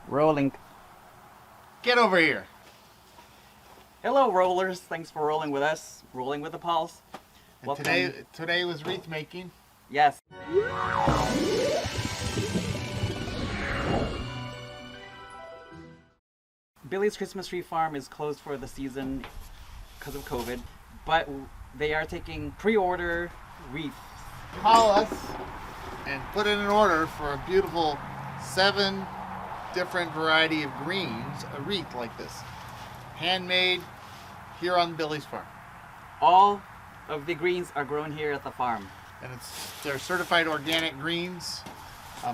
Rolling. Get over here. Hello, rollers. Thanks for rolling with us. Rolling with the Pulse. And today was wreath making. Yes. Billy's Christmas Tree Farm is closed for the season because of COVID, but they are taking pre-order wreaths. Call us and put in an order for a beautiful 7 different variety of greens, a wreath like this. Handmade here on Billy's farm. All of the greens are grown here at the farm. And they're certified organic greens.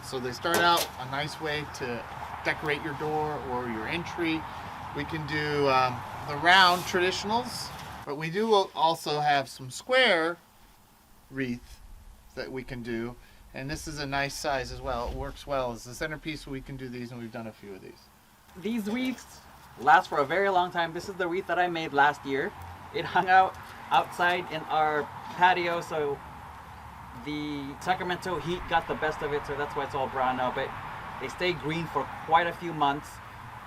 So they start out a nice way to decorate your door or your entry. We can do the round traditionals, but we do also have some square wreath that we can do. And this is a nice size as well. It works well as the centerpiece. We can do these, and we've done a few of these. These wreaths last for a very long time. This is the wreath that I made last year. It hung out outside in our patio, so the Sacramento heat got the best of it, so that's why it's all brown now. But they stay green for quite a few months.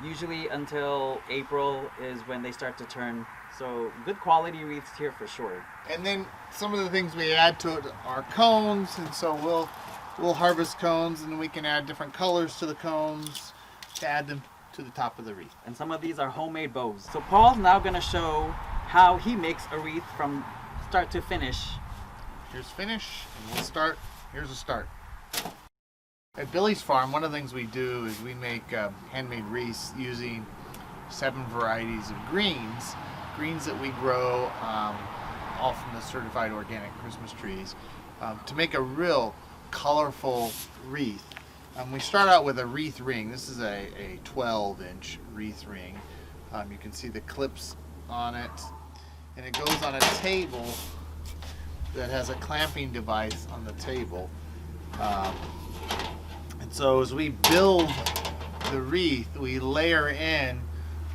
Usually until April is when they start to turn. So good quality wreaths here for sure. And then some of the things we add to it are cones, and so we'll harvest cones, and we can add different colors to the cones to add them to the top of the wreath. And some of these are homemade bows. So Paul's now going to show how he makes a wreath from start to finish. Here's finish, and we'll start. Here's a start. At Billy's farm, one of the things we do is we make handmade wreaths using 7 varieties of greens that we grow all from the certified organic Christmas trees to make a real colorful wreath. We start out with a wreath ring. This is a 12-inch wreath ring. You can see the clips on it, and it goes on a table that has a clamping device on the table. And so as we build the wreath, we layer in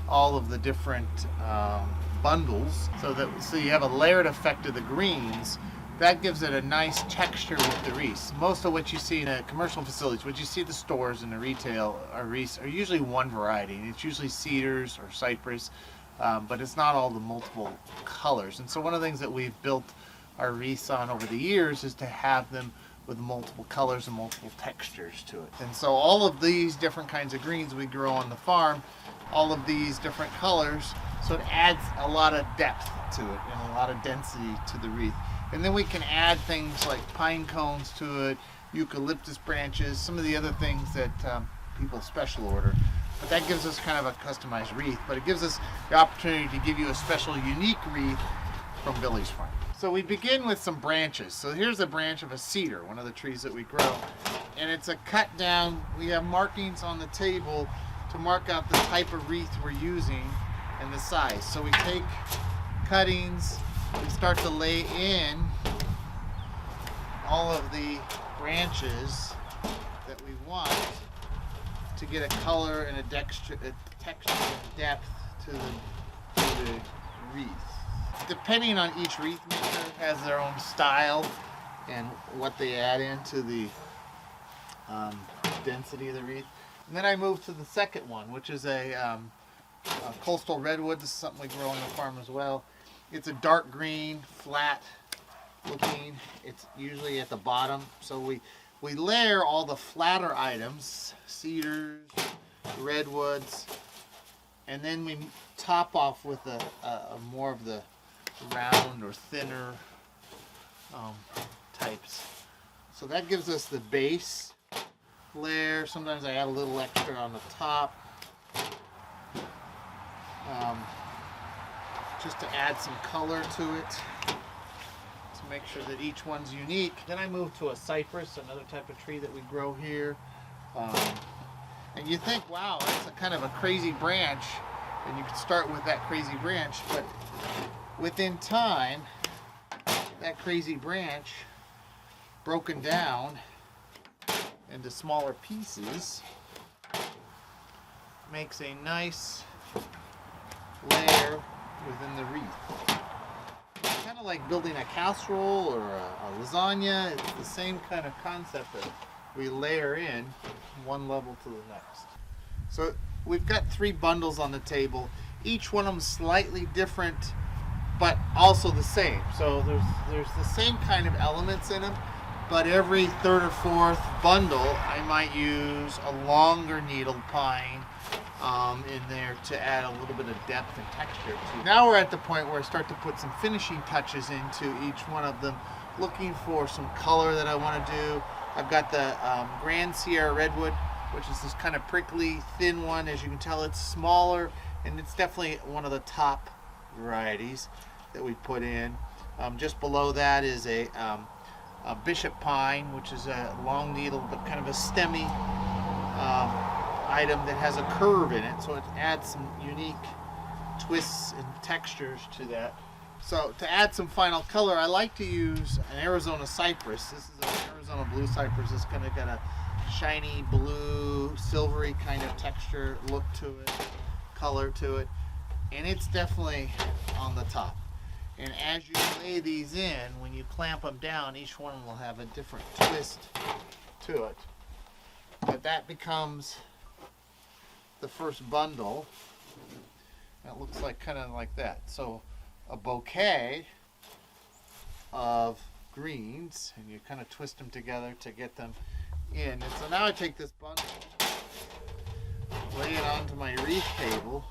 all of the different bundles so you have a layered effect of the greens. That gives it a nice texture with the wreaths. Most of what you see in commercial facilities, what you see at the stores and the retail wreaths are usually one variety. And it's usually cedars or cypress, but it's not all the multiple colors. And so one of the things that we've built our wreaths on over the years is to have them with multiple colors and multiple textures to it. And so all of these different kinds of greens we grow on the farm, all of these different colors, so it adds a lot of depth to it and a lot of density to the wreath. And then we can add things like pine cones to it, eucalyptus branches, some of the other things that people special order. But that gives us kind of a customized wreath, but it gives us the opportunity to give you a special, unique wreath from Billy's farm. So we begin with some branches. So here's a branch of a cedar, one of the trees that we grow. And it's a cut down. We have markings on the table to mark out the type of wreath we're using and the size. So we take cuttings, we start to lay in all of the branches that we want to get a color and a texture and depth to the wreath. Depending on each wreath maker has their own style and what they add into the density of the wreath. And then I move to the second one, which is a coastal redwood. This is something we grow on the farm as well. It's a dark green, flat looking. It's usually at the bottom. So we layer all the flatter items, cedars, redwoods, and then we top off with a more of the round or thinner types. So that gives us the base layer. Sometimes I add a little extra on the top just to add some color to it, to make sure that each one's unique. Then I move to a cypress, another type of tree that we grow here. And you think, wow, that's a kind of a crazy branch, and you can start with that crazy branch, but within time, that crazy branch broken down into smaller pieces makes a nice layer within the wreath. It's kind of like building a casserole or a lasagna. It's the same kind of concept that we layer in one level to the next. So we've got 3 bundles on the table. Each one of them slightly different, but also the same. So there's the same kind of elements in them, but every 3rd or 4th bundle, I might use a longer needle pine in there to add a little bit of depth and texture to. Now we're at the point where I start to put some finishing touches into each one of them, looking for some color that I want to do. I've got the Grand Sierra Redwood, which is this kind of prickly, thin one. As you can tell, it's smaller, and it's definitely one of the top varieties that we put in. Just below that is a Bishop Pine, which is a long needle, but kind of a stemmy item that has a curve in it, so it adds some unique twists and textures to that. So to add some final color, I like to use an Arizona Cypress. This is an Arizona Blue Cypress. It's kind of got a shiny blue, silvery kind of texture look to it, color to it, and it's definitely on the top. And as you lay these in, when you clamp them down, each one will have a different twist to it. But that becomes the first bundle. That looks like kind of like that. So a bouquet of greens, and you kind of twist them together to get them in. And so now I take this bundle, lay it onto my wreath table,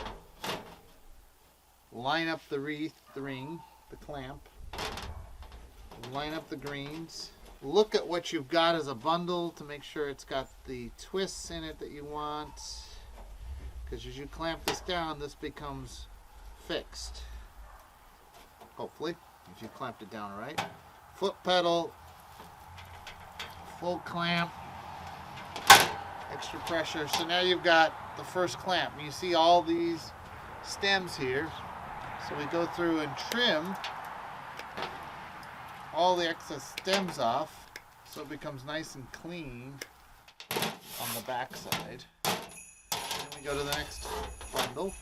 line up the wreath, the ring, the clamp, line up the greens, look at what you've got as a bundle to make sure it's got the twists in it that you want, because as you clamp this down, this becomes fixed, hopefully, if you clamped it down right. Foot pedal, full clamp, extra pressure. So now you've got the first clamp. You see all these stems here. So we go through and trim all the excess stems off so it becomes nice and clean on the back side. Then we go to the next bundle.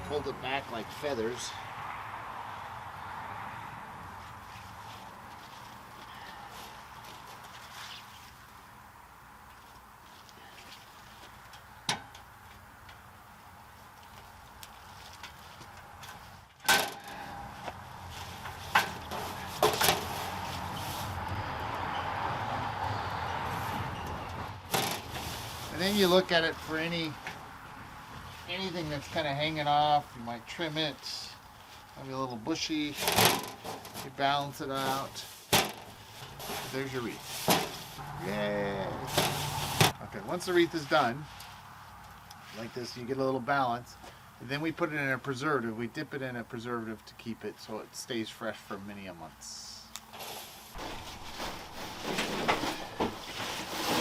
Hold it back like feathers. And then you look at it for anything that's kind of hanging off. You might trim it, maybe a little bushy. You balance it out. There's your wreath. Yay! Okay, once the wreath is done, like this, you get a little balance. And then we put it in a preservative. We dip it in a preservative to keep it so it stays fresh for many a months.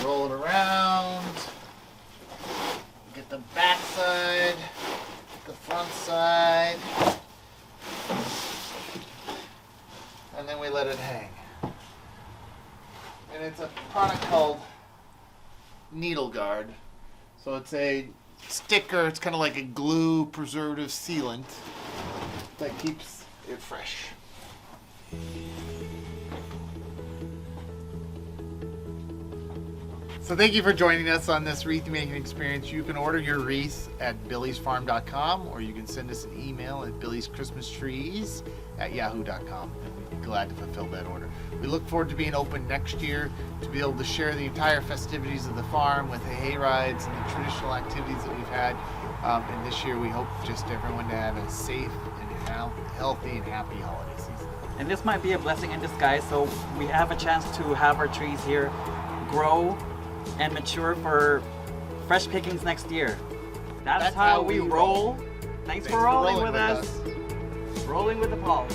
Roll it around. Get the back side, the front side, and then we let it hang. And it's a product called Needle Guard. So it's a sticker, it's kind of like a glue preservative sealant that keeps it fresh. So thank you for joining us on this wreath making experience. You can order your wreath at billiesfarm.com, or you can send us an email at billieschristmastrees@yahoo.com, and we'd be glad to fulfill that order. We look forward to being open next year to be able to share the entire festivities of the farm with the hay rides and the traditional activities that we've had. And this year we hope just everyone to have a safe and healthy and happy holiday season. And this might be a blessing in disguise, so we have a chance to have our trees here grow and mature for fresh pickings next year. That's how we roll. Thanks for rolling with us. Rolling with the Pauls.